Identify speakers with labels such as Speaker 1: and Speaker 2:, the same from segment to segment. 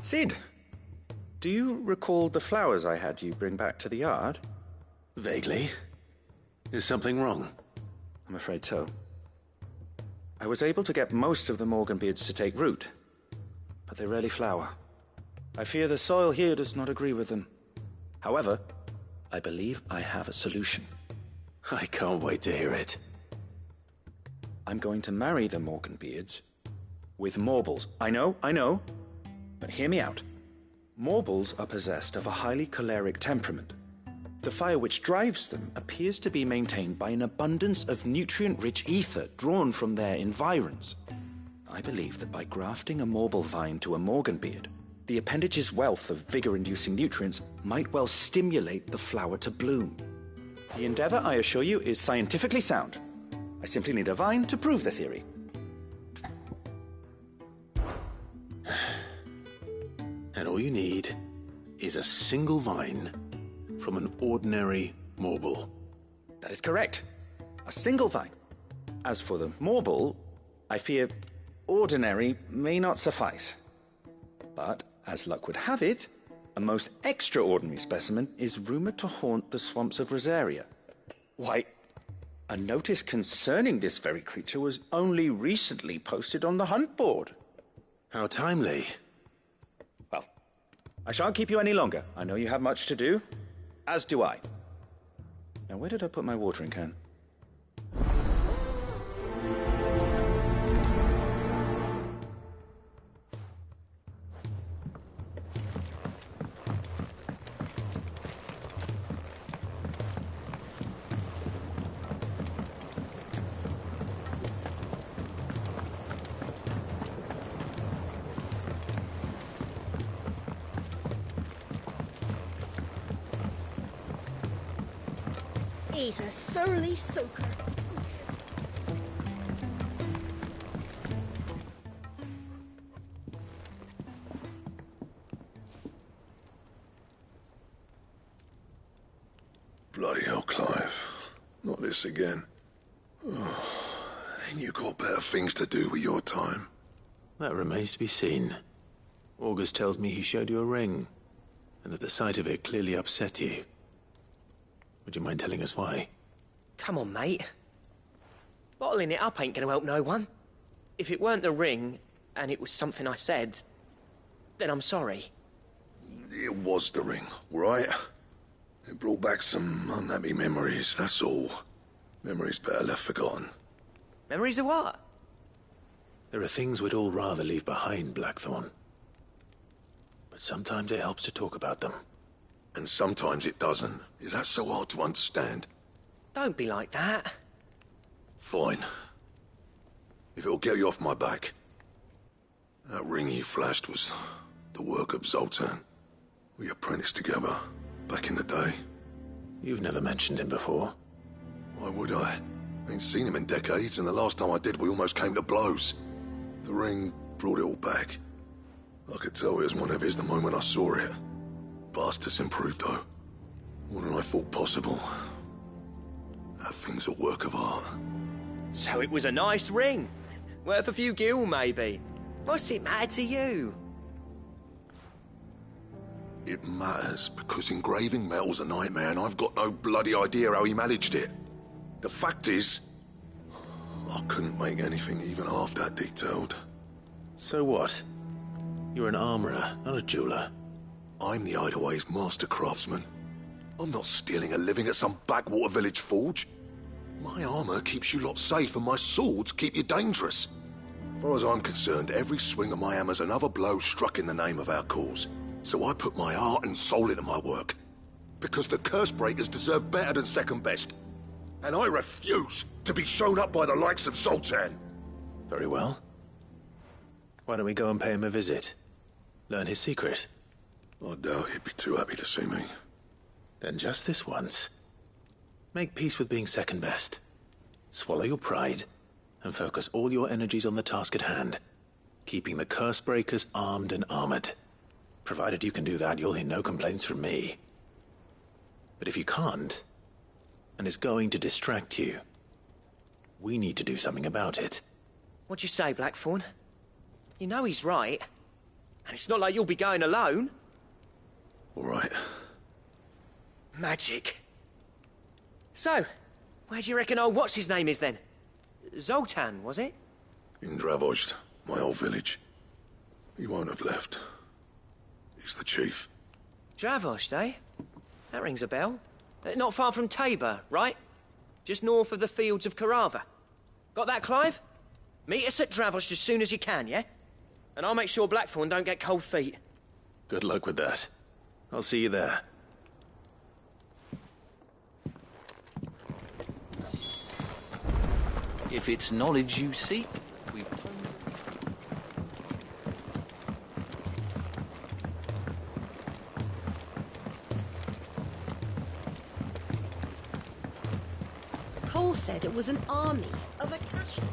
Speaker 1: Sid, do you recall the flowers I had you bring back to the yard?
Speaker 2: Vaguely. Is something wrong?
Speaker 1: I'm afraid so. I was able to get most of the Morganbeards to take root, but they rarely flower. I fear the soil here does not agree with them. However, I believe I have a solution.
Speaker 2: I can't wait to hear it.
Speaker 1: I'm going to marry the Morganbeards with Morbles. I know, but hear me out. Morbles are possessed of a highly choleric temperament. The fire which drives them appears to be maintained by an abundance of nutrient-rich ether drawn from their environs. I believe that by grafting a Morble vine to a Morganbeard, the appendage's wealth of vigor-inducing nutrients might well stimulate the flower to bloom. The endeavor, I assure you, is scientifically sound. I simply need a vine to prove the theory.
Speaker 2: And all you need is a single vine from an ordinary Morble.
Speaker 1: That is correct. A single vine. As for the Morble, I fear ordinary may not suffice. But, as luck would have it, a most extraordinary specimen is rumored to haunt the swamps of Rosaria. Why, a notice concerning this very creature was only recently posted on the hunt board.
Speaker 2: How timely.
Speaker 1: Well, I shan't keep you any longer. I know you have much to do, as do I. Now, where did I put my watering can?
Speaker 3: He's a surly soaker.
Speaker 4: Bloody hell, Clive. Not this again. Oh, ain't you got better things to do with your time?
Speaker 2: That remains to be seen. August tells me he showed you a ring, and that the sight of it clearly upset you. Would you mind telling us why?
Speaker 5: Come on, mate. Bottling it up ain't gonna help no one. If it weren't the ring, and it was something I said, then I'm sorry.
Speaker 4: It was the ring, right? It brought back some unhappy memories, that's all. Memories better left forgotten.
Speaker 5: Memories of what?
Speaker 2: There are things we'd all rather leave behind, Blackthorn. But sometimes it helps to talk about them.
Speaker 4: And sometimes it doesn't. Is that so hard to understand?
Speaker 5: Don't be like that.
Speaker 4: Fine. If it'll get you off my back. That ring you flashed was the work of Zoltan. We apprenticed together, back in the day.
Speaker 2: You've never mentioned him before.
Speaker 4: Why would I? Ain't seen him in decades, and the last time I did, we almost came to blows. The ring brought it all back. I could tell it was one of his the moment I saw it. Bastard's improved, though. More than I thought possible. That thing's a work of art.
Speaker 5: So it was a nice ring. Worth a few gil, maybe. What's it matter to you?
Speaker 4: It matters because engraving metal's a nightmare, and I've got no bloody idea how he managed it. The fact is, I couldn't make anything even half that detailed.
Speaker 2: So what? You're an armorer, not a jeweler.
Speaker 4: I'm the Hideaway's master craftsman. I'm not stealing a living at some backwater village forge. My armor keeps you lot safe, and my swords keep you dangerous. As far as I'm concerned, every swing of my hammer's another blow struck in the name of our cause. So I put my heart and soul into my work. Because the curse breakers deserve better than second best. And I refuse to be shown up by the likes of Zoltan.
Speaker 2: Very well. Why don't we go and pay him a visit? Learn his secret.
Speaker 4: I doubt he'd be too happy to see me.
Speaker 2: Then just this once. Make peace with being second best. Swallow your pride, and focus all your energies on the task at hand. Keeping the curse breakers armed and armored. Provided you can do that, you'll hear no complaints from me. But if you can't, and it's going to distract you, we need to do something about it.
Speaker 5: What'd you say, Blackthorn? You know he's right. And it's not like you'll be going alone.
Speaker 4: All right.
Speaker 5: Magic. So, where do you reckon old what's-his-name is then? Zoltan, was it?
Speaker 4: In Dravozd, my old village. He won't have left. He's the chief.
Speaker 5: Dravozd, eh? That rings a bell. Not far from Tabor, right? Just north of the fields of Carava. Got that, Clive? Meet us at Dravozd as soon as you can, yeah? And I'll make sure Blackthorn don't get cold feet.
Speaker 2: Good luck with that. I'll see you there.
Speaker 6: If it's knowledge you seek, we...
Speaker 3: Cole said it was an army of Akashi.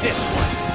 Speaker 2: This one.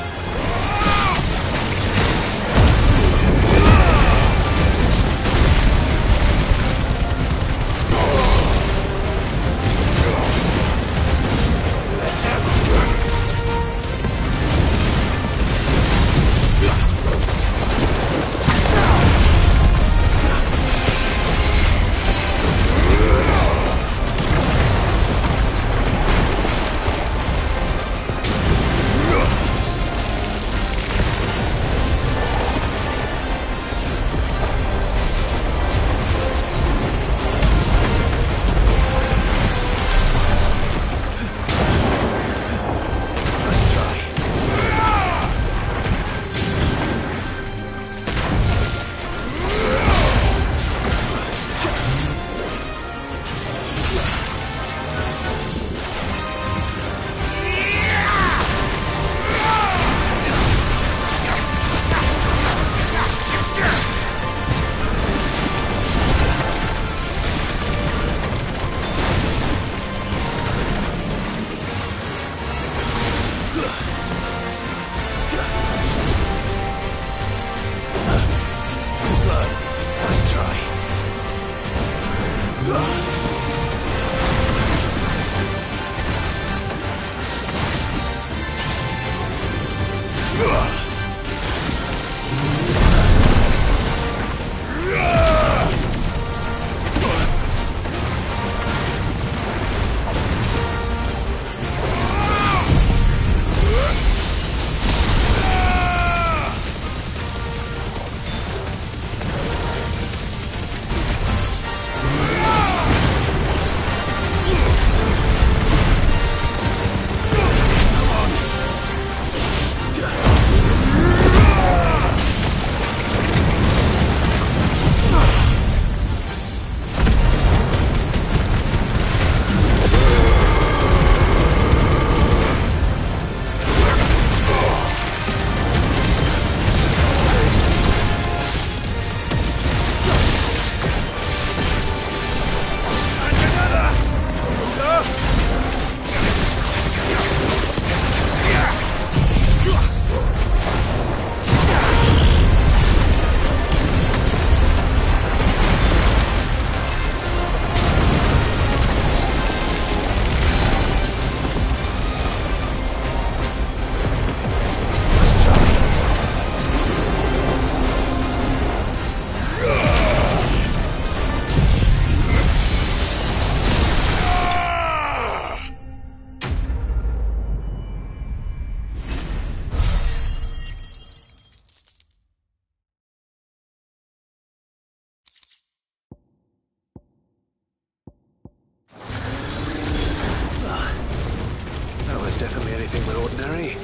Speaker 2: Definitely anything but ordinary.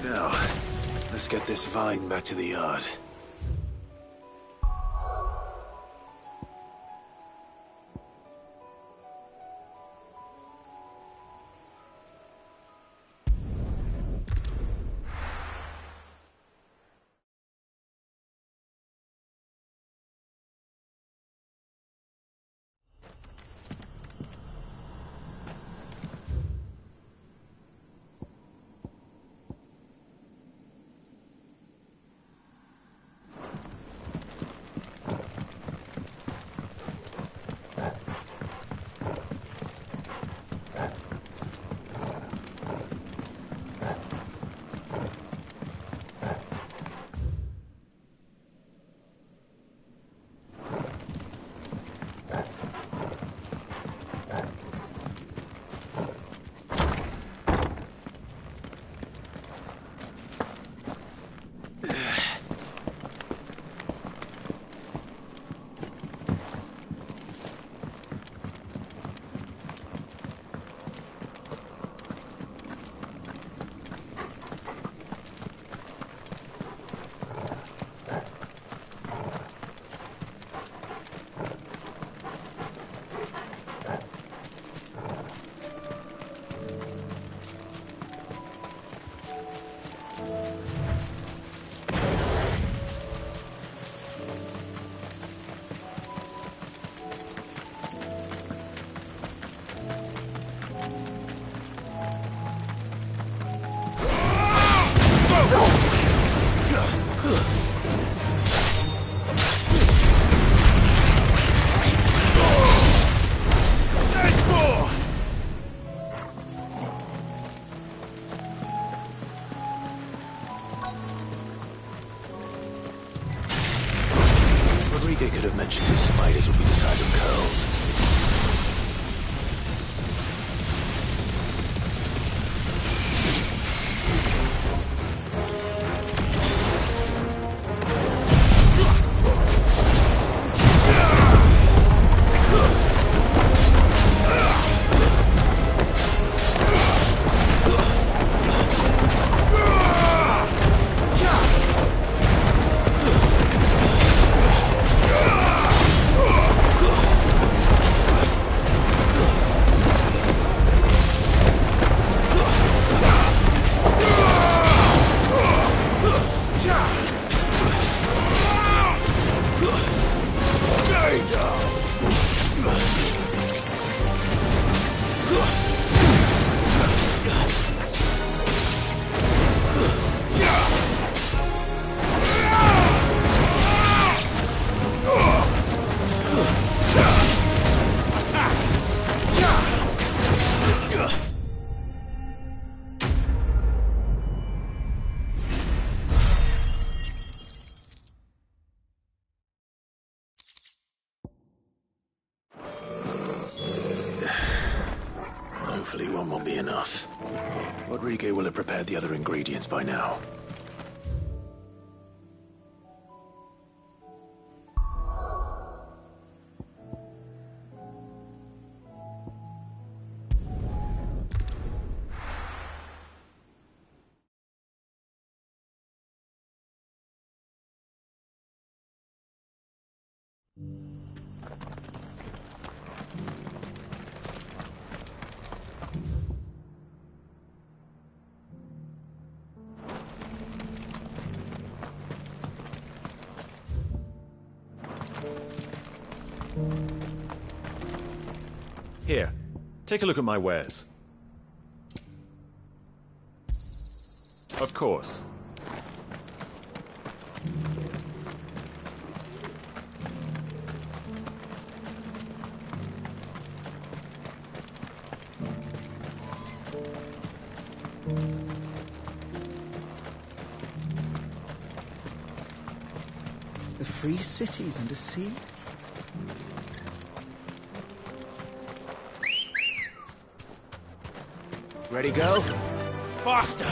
Speaker 2: Now, let's get this vine back to the yard. Enrique could have mentioned his spiders would be the size of curls. Hopefully one won't be enough. Rodrigo will have prepared the other ingredients by now.
Speaker 7: Here, take a look at my wares. Of course.
Speaker 8: The free cities under sea?
Speaker 2: Ready, go? Faster!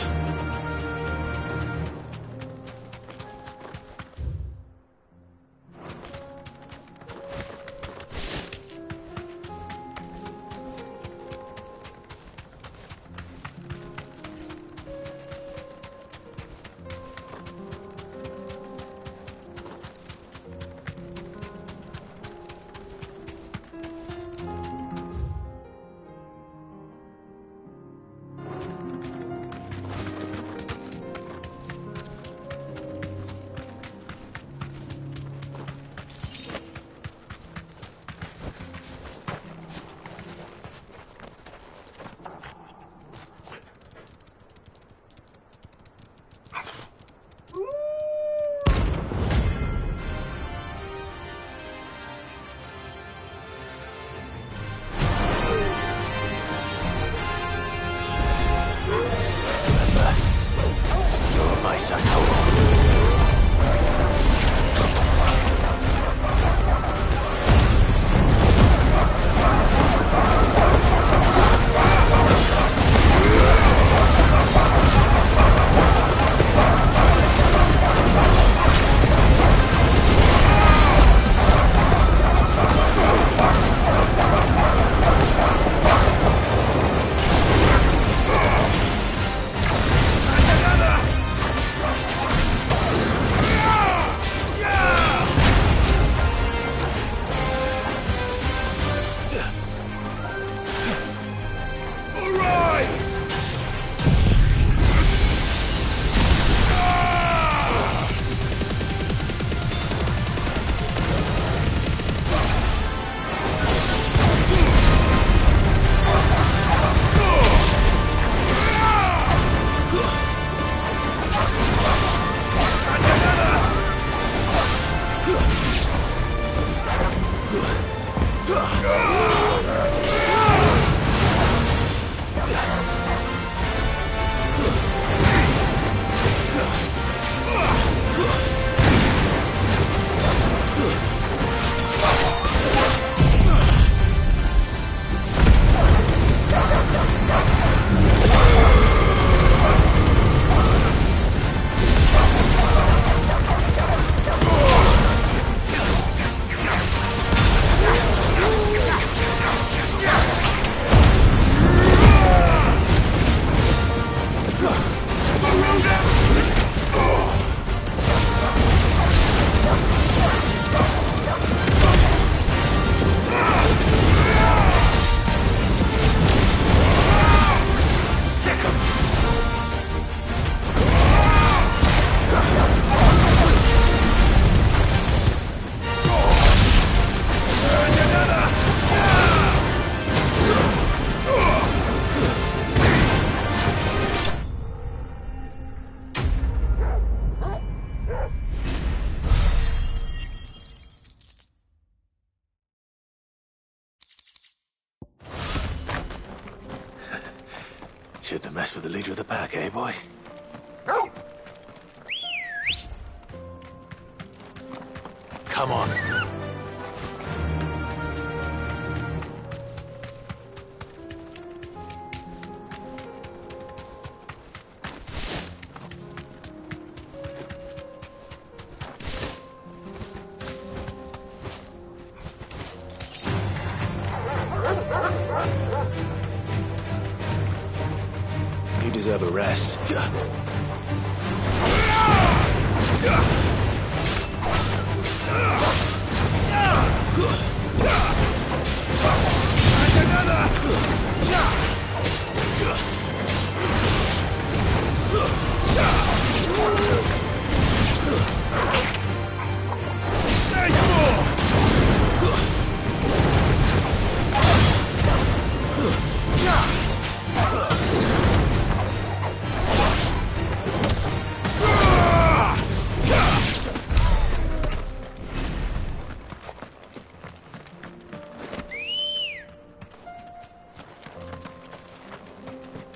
Speaker 2: good to mess with the leader of the pack, eh, boy? Come on. You deserve a rest.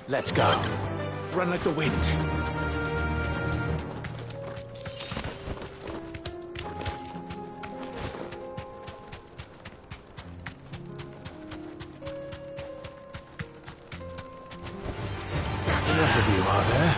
Speaker 2: Let's go. Run like the wind. Enough of you, are there?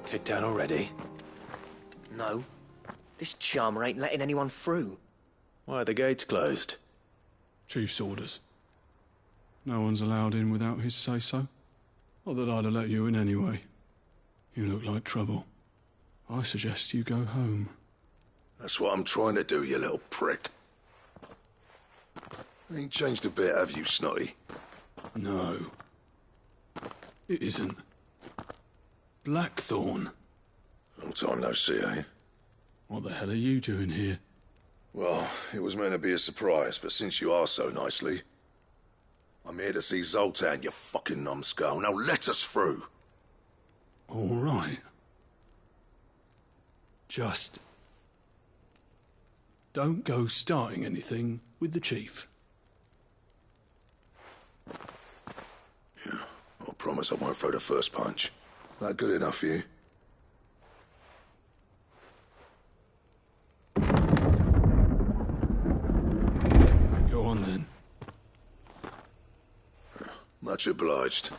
Speaker 2: Kicked down already?
Speaker 5: No. This charmer ain't letting anyone through.
Speaker 2: Why are the gates closed?
Speaker 9: Chief's orders. No one's allowed in without his say-so. Not that I'd have let you in anyway. You look like trouble. I suggest you go home.
Speaker 4: That's what I'm trying to do, you little prick. Ain't changed a bit, have you, Snotty?
Speaker 9: No. It isn't. Blackthorn.
Speaker 4: Long time no see, eh?
Speaker 9: What the hell are you doing here?
Speaker 4: Well, it was meant to be a surprise, but since you are so nicely, I'm here to see Zoltan, you fucking numbskull. Now let us through.
Speaker 9: All right. Just don't go starting anything with the chief.
Speaker 4: Yeah, I promise I won't throw the first punch. That good enough for you?
Speaker 9: Go on then.
Speaker 4: Much obliged.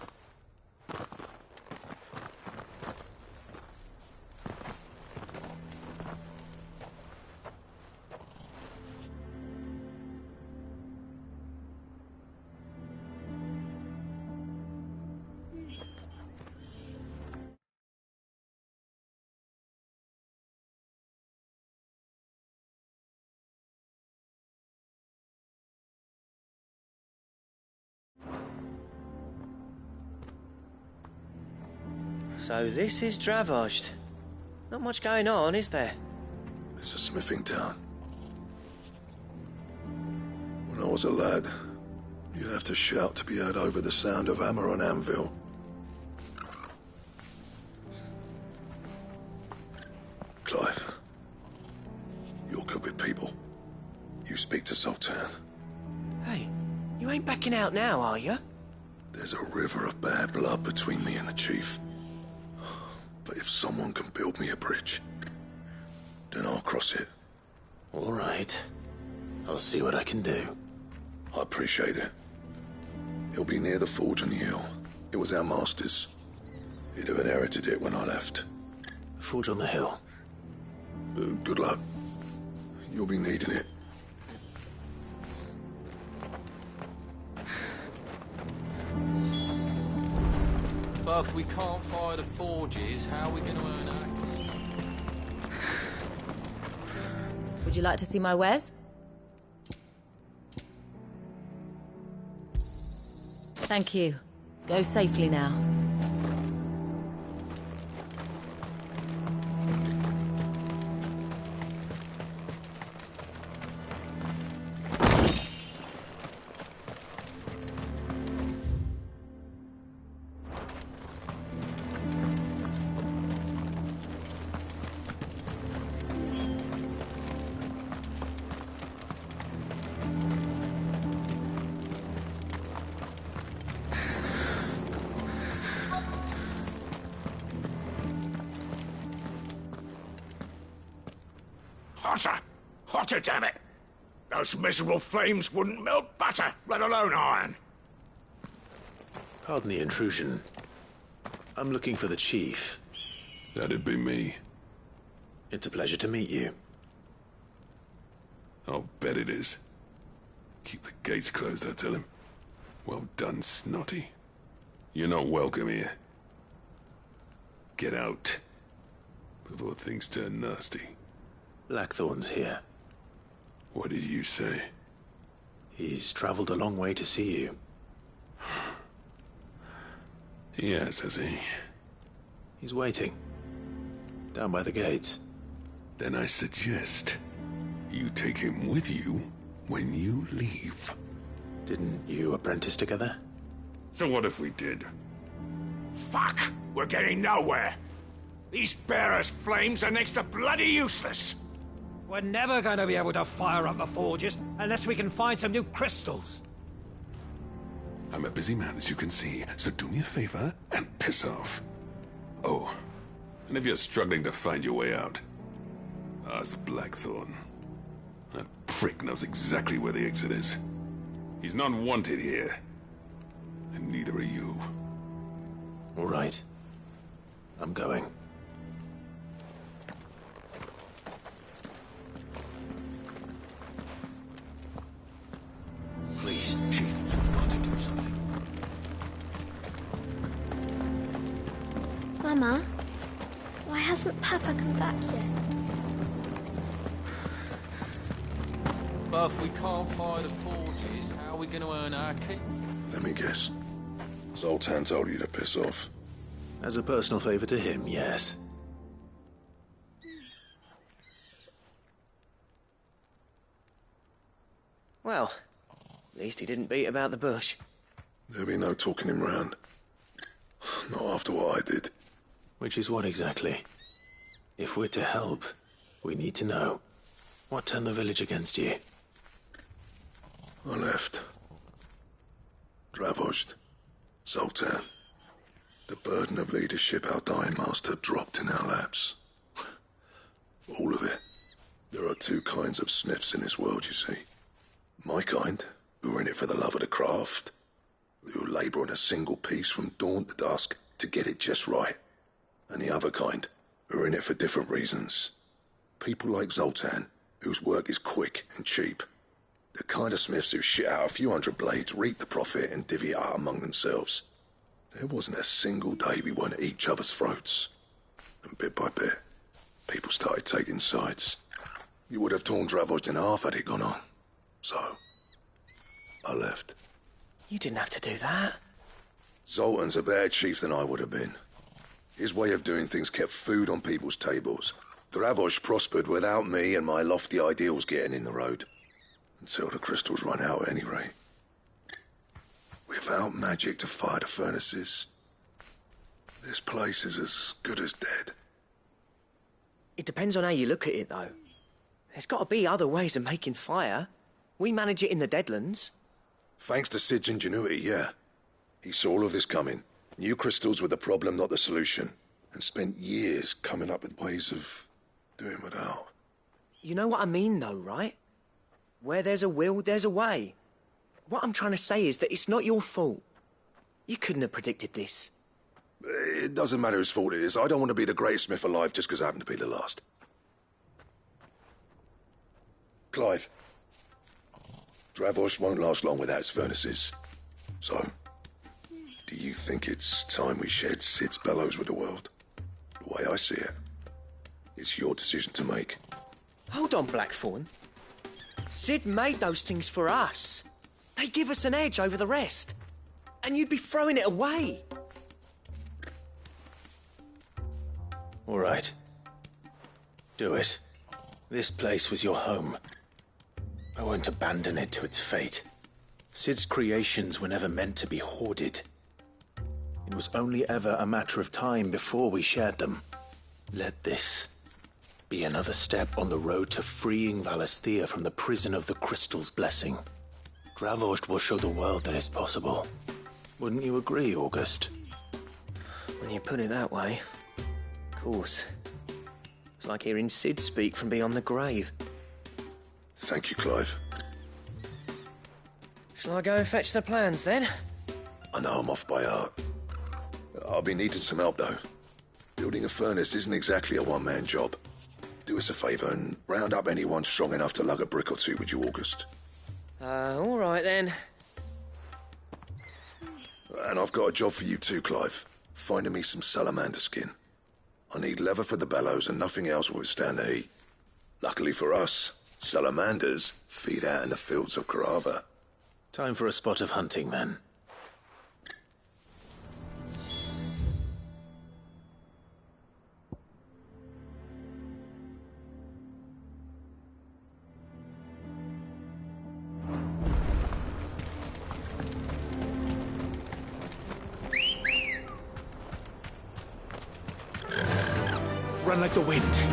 Speaker 5: So this is Dravosht. Not much going on, is there?
Speaker 4: It's a smithing town. When I was a lad, you'd have to shout to be heard over the sound of hammer on anvil. Clive, you're good with people. You speak to Zoltan.
Speaker 5: Hey, you ain't backing out now, are you?
Speaker 4: There's a river of bad blood between me and the chief. But if someone can build me a bridge, then I'll cross it.
Speaker 2: All right. I'll see what I can do.
Speaker 4: I appreciate it. He'll be near the forge on the hill. It was our master's. He'd have inherited it when I left.
Speaker 2: The forge on the hill.
Speaker 4: Good luck. You'll be needing it.
Speaker 6: But if we can't fire the forges, how are we going to earn our keep?
Speaker 10: Would you like to see my wares? Thank you. Go safely now.
Speaker 11: Hotter! Hotter, damn it! Those miserable flames wouldn't melt butter, let alone iron.
Speaker 2: Pardon the intrusion. I'm looking for the chief.
Speaker 9: That'd be me.
Speaker 2: It's a pleasure to meet you.
Speaker 9: I'll bet it is. Keep the gates closed, I tell him. Well done, Snotty. You're not welcome here. Get out. Before things turn nasty.
Speaker 2: Blackthorn's here.
Speaker 9: What did you say?
Speaker 2: He's traveled a long way to see you.
Speaker 9: Yes, has he?
Speaker 2: He's waiting. Down by the gates.
Speaker 9: Then I suggest you take him with you when you leave.
Speaker 2: Didn't you apprentice together?
Speaker 9: So what if we did?
Speaker 11: Fuck! We're getting nowhere. These bearers' flames are next to bloody useless.
Speaker 12: We're never going to be able to fire up the forges unless we can find some new crystals.
Speaker 9: I'm a busy man, as you can see, so do me a favor and piss off. Oh, and if you're struggling to find your way out, ask Blackthorn. That prick knows exactly where the exit is. He's not wanted here. And neither are you.
Speaker 2: All right. I'm going.
Speaker 4: Please, Chief, you've got to do something.
Speaker 13: Mama, why hasn't Papa come back yet?
Speaker 6: But if we can't fire the forges, how are we going to earn our keep?
Speaker 4: Let me guess. Zoltan told you to piss off.
Speaker 2: As a personal favor to him, yes.
Speaker 5: Well, at least he didn't beat about the bush.
Speaker 4: There'll be no talking him round. Not after what I did.
Speaker 2: Which is what exactly? If we're to help, we need to know. What turned the village against you?
Speaker 4: I left. Dravozd. Zoltan. The burden of leadership our dying master dropped in our laps. All of it. There are two kinds of smiths in this world, you see. My kind, who are in it for the love of the craft, who labour on a single piece from dawn to dusk to get it just right. And the other kind, who are in it for different reasons. People like Zoltan, whose work is quick and cheap. The kind of smiths who shit out a few hundred blades, reap the profit, and divvy it out among themselves. There wasn't a single day we weren't at each other's throats. And bit by bit, people started taking sides. You would have torn Dravozd in half had it gone on. So, I left.
Speaker 5: You didn't have to do that.
Speaker 4: Zoltan's a better chief than I would have been. His way of doing things kept food on people's tables. Dravozd prospered without me and my lofty ideals getting in the road. Until the crystals run out at any rate. Without magic to fire the furnaces, this place is as good as dead.
Speaker 5: It depends on how you look at it, though. There's got to be other ways of making fire. We manage it in the Deadlands.
Speaker 4: Thanks to Sid's ingenuity, yeah. He saw all of this coming. New crystals were the problem, not the solution. And spent years coming up with ways of doing without.
Speaker 5: You know what I mean, though, right? Where there's a will, there's a way. What I'm trying to say is that it's not your fault. You couldn't have predicted this.
Speaker 4: It doesn't matter whose fault it is. I don't want to be the greatest smith alive just because I happen to be the last. Clive. Dravosh won't last long without its furnaces. So, do you think it's time we shared Sid's bellows with the world? The way I see it, it's your decision to make.
Speaker 5: Hold on, Blackthorn. Sid made those things for us. They give us an edge over the rest. And you'd be throwing it away.
Speaker 2: All right. Do it. This place was your home. I won't abandon it to its fate. Sid's creations were never meant to be hoarded. It was only ever a matter of time before we shared them. Let this be another step on the road to freeing Valisthea from the prison of the Crystal's blessing. Dravost will show the world that it's possible. Wouldn't you agree, August?
Speaker 5: When you put it that way, of course. It's like hearing Sid speak from beyond the grave.
Speaker 4: Thank you, Clive.
Speaker 5: Shall I go and fetch the plans, then?
Speaker 4: I know I'm off by heart. I'll be needing some help, though. Building a furnace isn't exactly a one-man job. Do us a favour and round up anyone strong enough to lug a brick or two, would you, August?
Speaker 5: All right, then.
Speaker 4: And I've got a job for you too, Clive. Finding me some salamander skin. I need leather for the bellows and nothing else will withstand the heat. Luckily for us, salamanders feed out in the fields of Carava.
Speaker 2: Time for a spot of hunting, then. Run like the wind.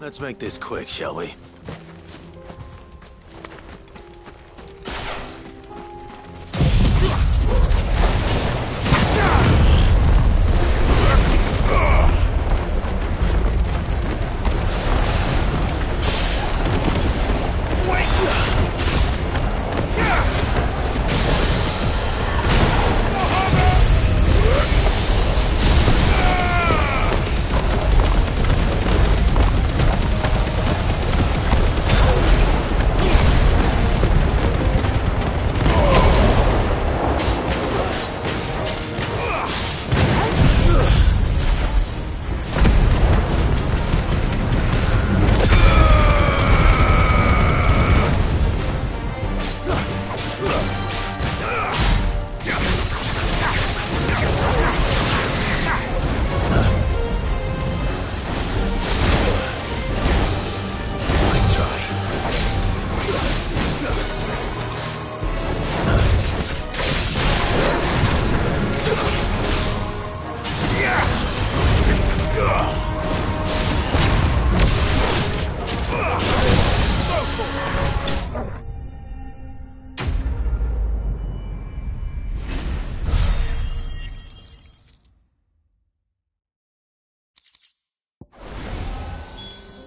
Speaker 2: Let's make this quick, shall we?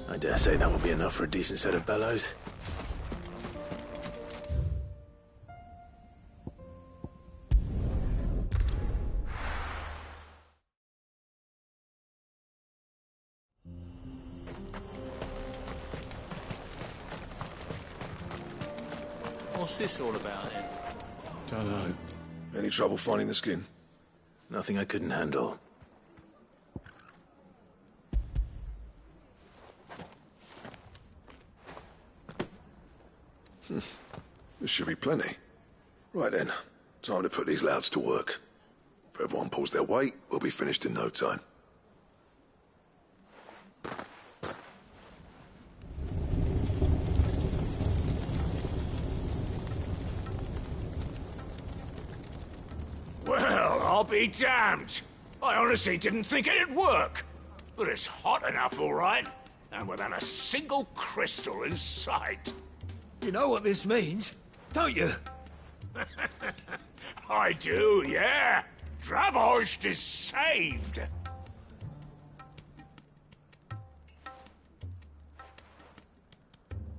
Speaker 2: I dare say that will be enough for a decent set of bellows.
Speaker 6: What's this all about, then?
Speaker 4: Don't know. Any trouble finding the skin?
Speaker 2: Nothing I couldn't handle.
Speaker 4: There should be plenty. Right then, time to put these louds to work. If everyone pulls their weight, we'll be finished in no time.
Speaker 11: Well, I'll be damned. I honestly didn't think it'd work. But it's hot enough, all right. And without a single crystal in sight.
Speaker 12: You know what this means, don't you?
Speaker 11: I do, yeah. Dravost is saved.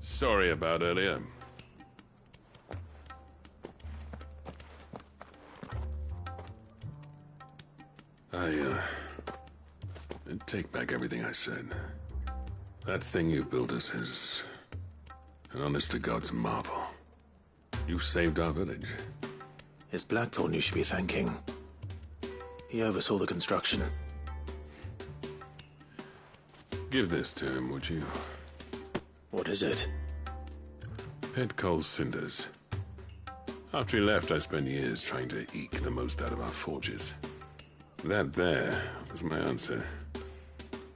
Speaker 9: Sorry about earlier. I take back everything I said. That thing you built us is an honest-to-God's marvel. You saved our village.
Speaker 2: It's Blackthorn you should be thanking. He oversaw the construction.
Speaker 9: Give this to him, would you?
Speaker 2: What is it?
Speaker 9: Pet Cole's cinders. After he left, I spent years trying to eke the most out of our forges. That there was my answer.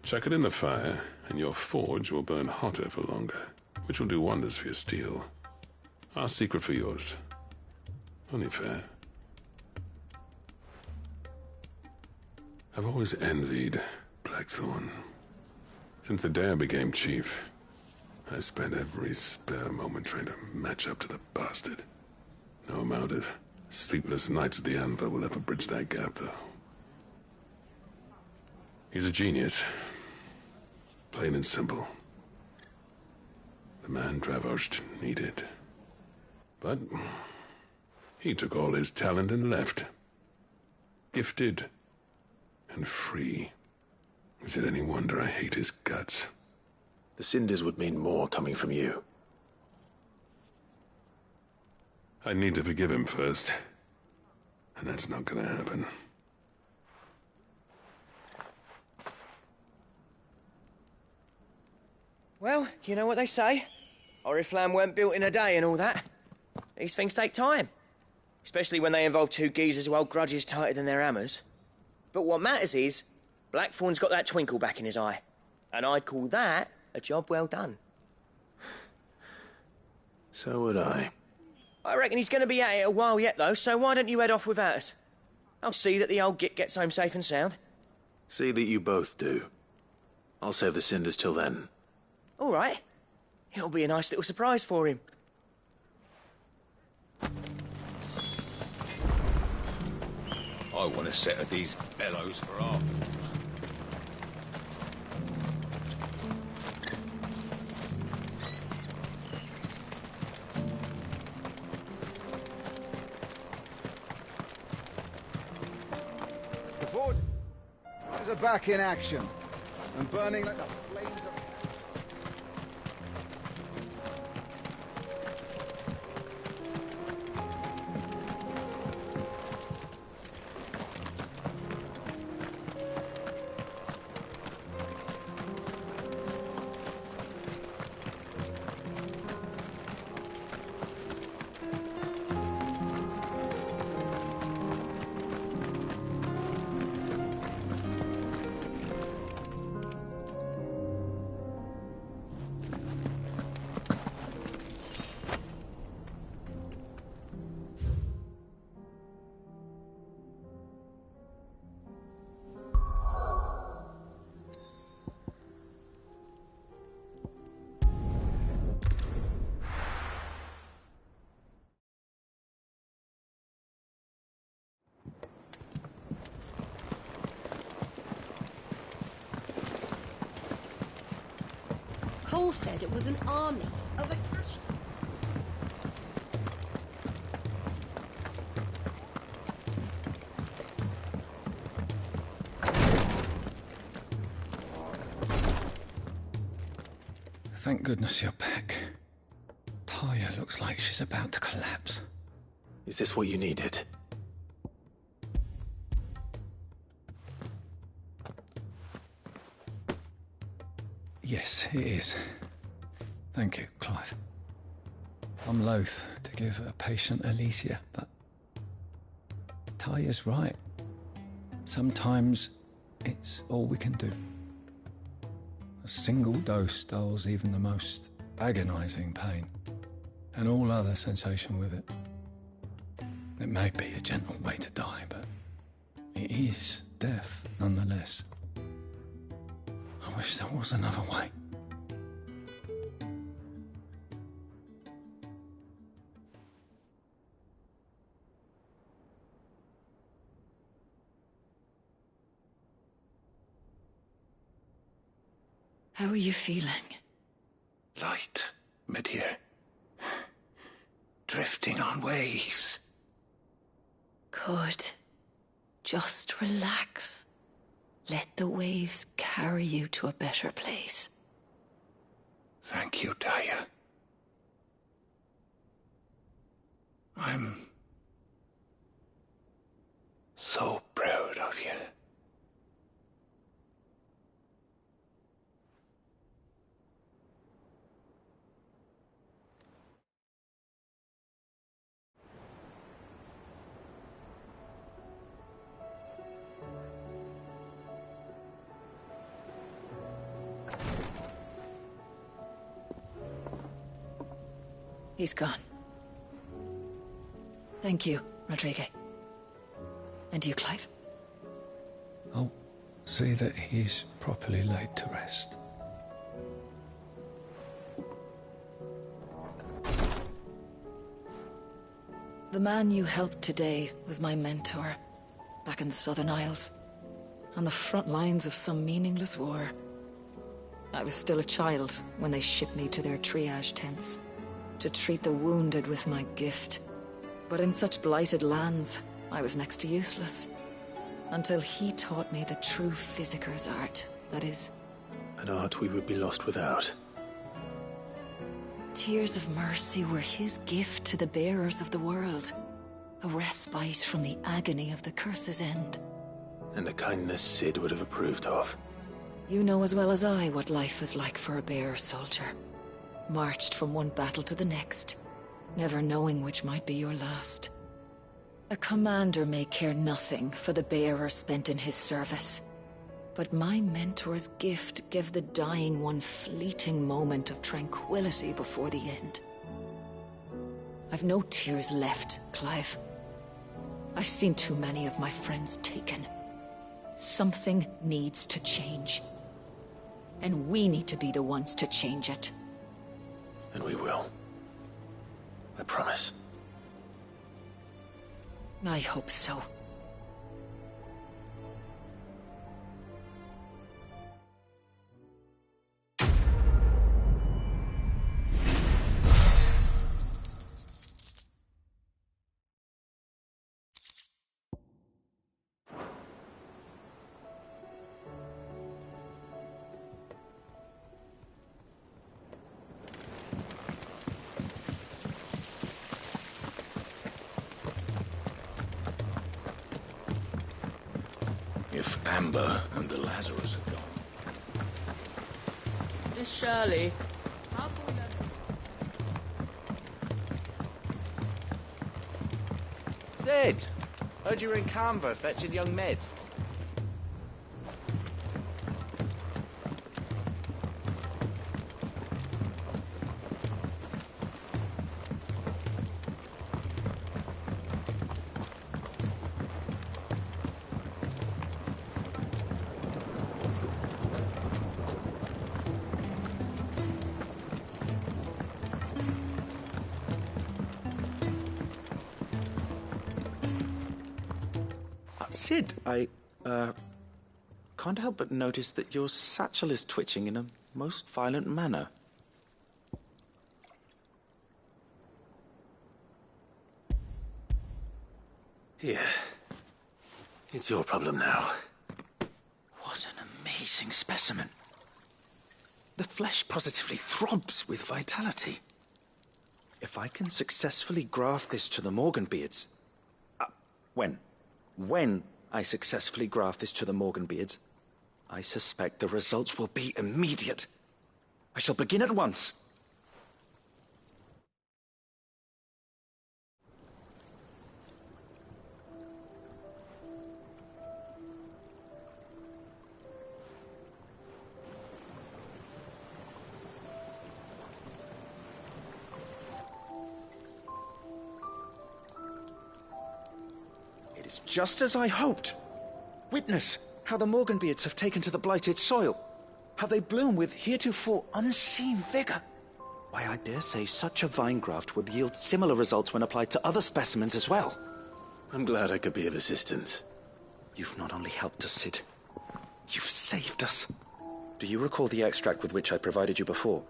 Speaker 9: Chuck it in the fire, and your forge will burn hotter for longer, which will do wonders for your steel. Our secret for yours. Only fair. I've always envied Blackthorn. Since the day I became chief, I spent every spare moment trying to match up to the bastard. No amount of sleepless nights at the anvil will ever bridge that gap, though. He's a genius. Plain and simple. The man Dravost needed. But he took all his talent and left. Gifted and free. Is it any wonder I hate his guts?
Speaker 2: The cinders would mean more coming from you.
Speaker 9: I need to forgive him first. And that's not gonna happen.
Speaker 5: Well, you know what they say. Oriflamme weren't built in a day and all that. These things take time. Especially when they involve two geezers who hold grudges tighter than their hammers. But what matters is, Blackthorn's got that twinkle back in his eye. And I'd call that a job well done.
Speaker 2: So would I.
Speaker 5: I reckon he's going to be at it a while yet, though, so why don't you head off without us? I'll see that the old git gets home safe and sound.
Speaker 2: See that you both do. I'll save the cinders till then.
Speaker 5: All right. It'll be a nice little surprise for him.
Speaker 11: I want a set of these bellows for afterwards.
Speaker 8: The fort is back in action and burning like the flames of...
Speaker 3: Cole said it was an army of a cash.
Speaker 8: Thank goodness you're back. Taya looks like she's about to collapse.
Speaker 2: Is this what you needed?
Speaker 8: Yes, it is. Thank you, Clive.
Speaker 14: I'm loath to give a patient Elysia, but Talia's right. Sometimes it's all we can do. A single dose dulls even the most agonizing pain, and all other sensation with it. It may be a gentle way to die, but it is death nonetheless. I wish there was another way.
Speaker 15: How are you feeling?
Speaker 2: Light, mid-here. Drifting on waves.
Speaker 15: Good. Just relax. Let the waves carry you to a better place.
Speaker 2: Thank you, Talia. I'm so proud of you.
Speaker 15: He's gone. Thank you, Rodrigue. And you, Clive?
Speaker 14: I'll see that he's properly laid to rest.
Speaker 15: The man you helped today was my mentor, back in the Southern Isles, on the front lines of some meaningless war. I was still a child when they shipped me to their triage tents, to treat the wounded with my gift. But in such blighted lands, I was next to useless. Until he taught me the true physicker's art, that is...
Speaker 2: An art we would be lost without.
Speaker 15: Tears of mercy were his gift to the bearers of the world. A respite from the agony of the curse's end.
Speaker 2: And a kindness Sid would have approved of.
Speaker 15: You know as well as I what life is like for a bearer soldier. Marched from one battle to the next, never knowing which might be your last. A commander may care nothing for the bearer spent in his service, but my mentor's gift gave the dying one fleeting moment of tranquility before the end. I've no tears left, Clive. I've seen too many of my friends taken. Something needs to change. And we need to be the ones to change it.
Speaker 2: And we will. I promise.
Speaker 15: I hope so.
Speaker 11: If Amber and the Lazarus are gone.
Speaker 5: Miss Shirley.
Speaker 16: Sid! Heard you were in Canva fetching young Med.
Speaker 1: Sid, I can't help but notice that your satchel is twitching in a most violent manner.
Speaker 2: Here. It's your problem now.
Speaker 1: What an amazing specimen. The flesh positively throbs with vitality. If I can successfully graft this to the Morganbeards... When I successfully graft this to the Morganbeards, I suspect the results will be immediate. I shall begin at once. It's just as I hoped. Witness how the Morganbeards have taken to the blighted soil. How they bloom with heretofore unseen vigor. Why, I dare say such a vine graft would yield similar results when applied to other specimens as well.
Speaker 2: I'm glad I could be of assistance.
Speaker 1: You've not only helped us, Sid, you've saved us. Do you recall the extract with which I provided you before?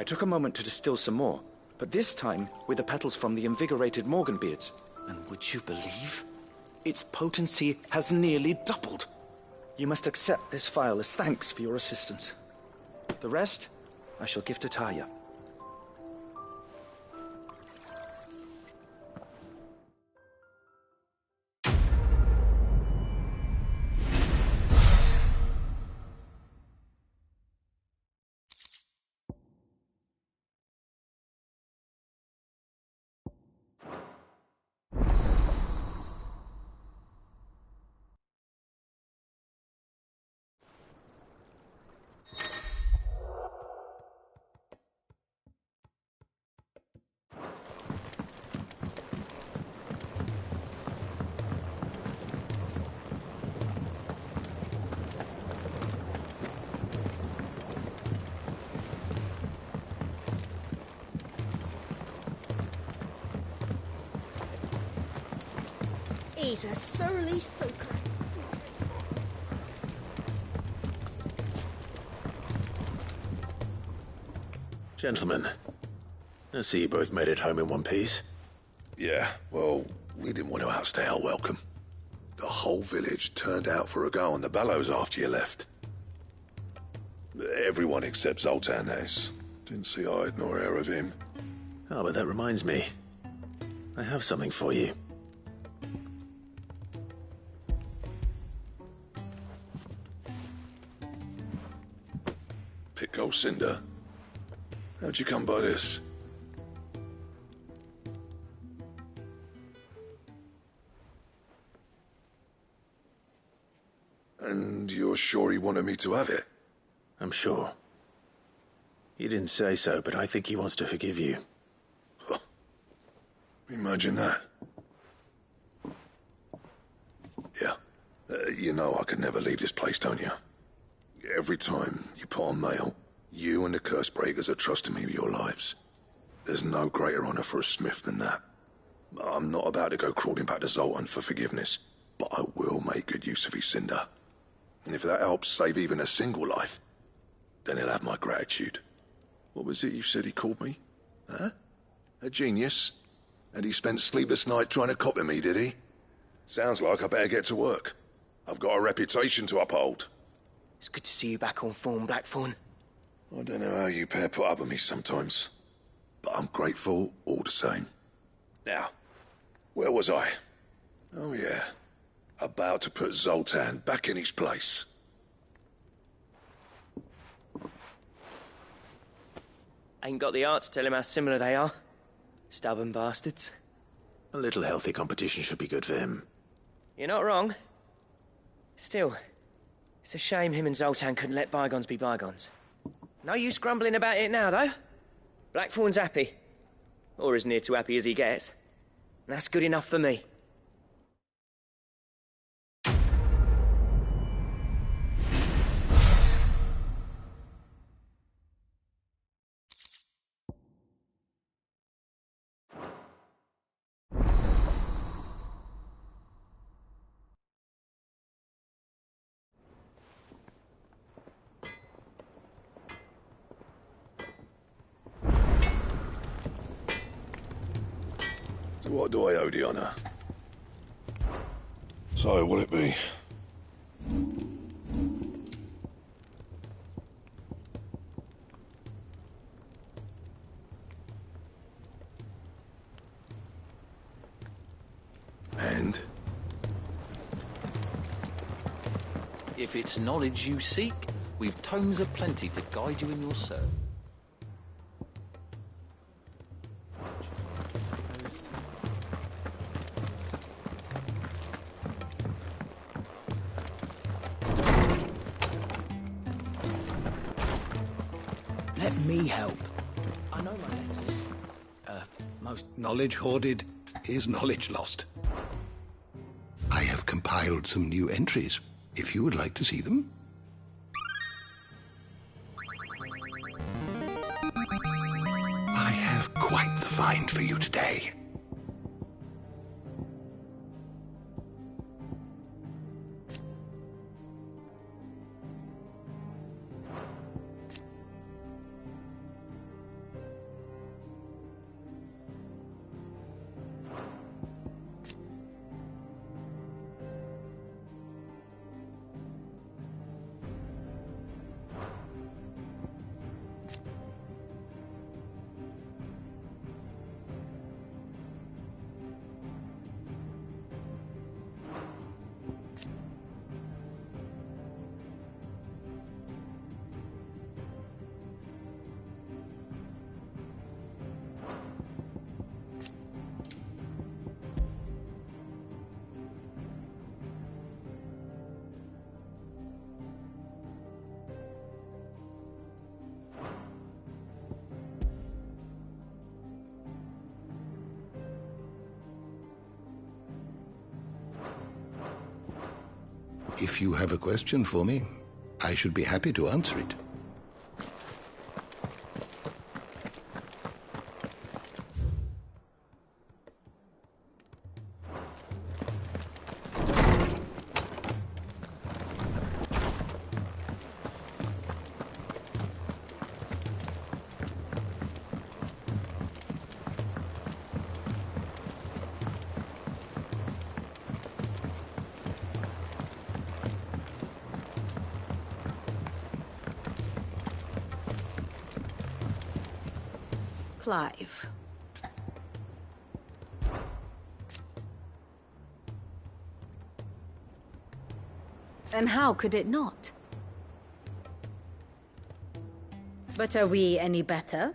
Speaker 1: I took a moment to distill some more, but this time with the petals from the invigorated Morganbeards. And would you believe? Its potency has nearly doubled. You must accept this vial as thanks for your assistance. The rest, I shall give to Taya.
Speaker 3: He's a surly soaker.
Speaker 2: Gentlemen, I see you both made it home in one piece.
Speaker 4: Yeah, well, we didn't want to outstay our welcome. The whole village turned out for a go on the bellows after you left. Everyone except Zoltan, that is. Didn't see hide nor hair of him.
Speaker 2: Oh, but that reminds me. I have something for you.
Speaker 4: Pico Cinder. How'd you come by this? And you're sure he wanted me to have it?
Speaker 2: I'm sure. He didn't say so, but I think he wants to forgive you.
Speaker 4: Huh. Imagine that. Yeah. You know I could never leave this place, don't you? Every time you put on mail, you and the curse breakers are trusting me with your lives. There's no greater honor for a smith than that. I'm not about to go crawling back to Zoltan for forgiveness, but I will make good use of his cinder. And if that helps save even a single life, then he'll have my gratitude. What was it you said he called me? Huh? A genius? And he spent sleepless night trying to copy me, did he? Sounds like I better get to work. I've got a reputation to uphold.
Speaker 5: It's good to see you back on form, Blackthorn.
Speaker 4: I don't know how you pair put up with me sometimes, but I'm grateful all the same. Now, where was I? Oh yeah, about to put Zoltan back in his place.
Speaker 5: Ain't got the art to tell him how similar they are. Stubborn bastards.
Speaker 2: A little healthy competition should be good for him.
Speaker 5: You're not wrong. Still, it's a shame him and Zoltan couldn't let bygones be bygones. No use grumbling about it now, though. Blackthorn's happy. Or as near to happy as he gets. And that's good enough for me.
Speaker 4: What do I owe the honor? So, will it be? And?
Speaker 6: If it's knowledge you seek, we've tomes aplenty to guide you in your search.
Speaker 12: Let me help.
Speaker 5: I know my letters.
Speaker 12: Most
Speaker 17: knowledge hoarded is knowledge lost. have compiled some new entries, if you would like to see them. I have quite the find for you today. If you have a question for me, I should be happy to answer it.
Speaker 3: Clive. And how could it not? But are we any better?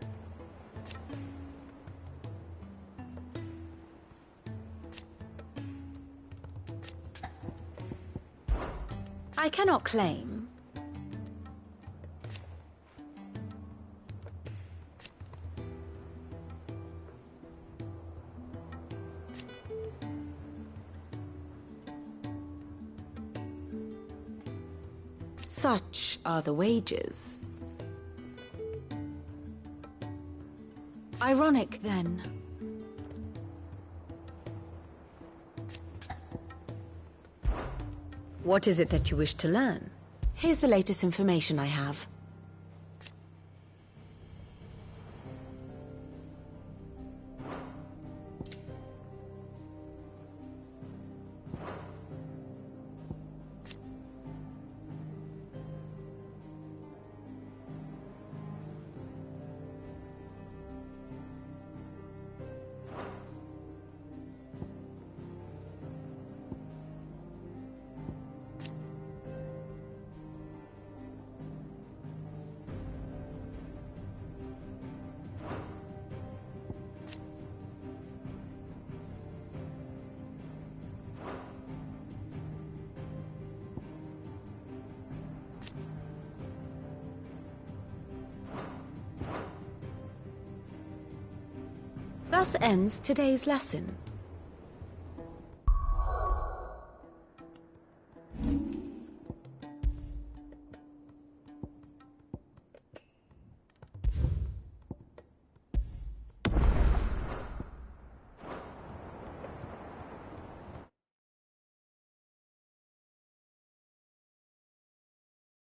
Speaker 3: I cannot claim. Such are the wages. Ironic, then. What is it that you wish to learn? Here's the latest information I have. Thus ends today's lesson.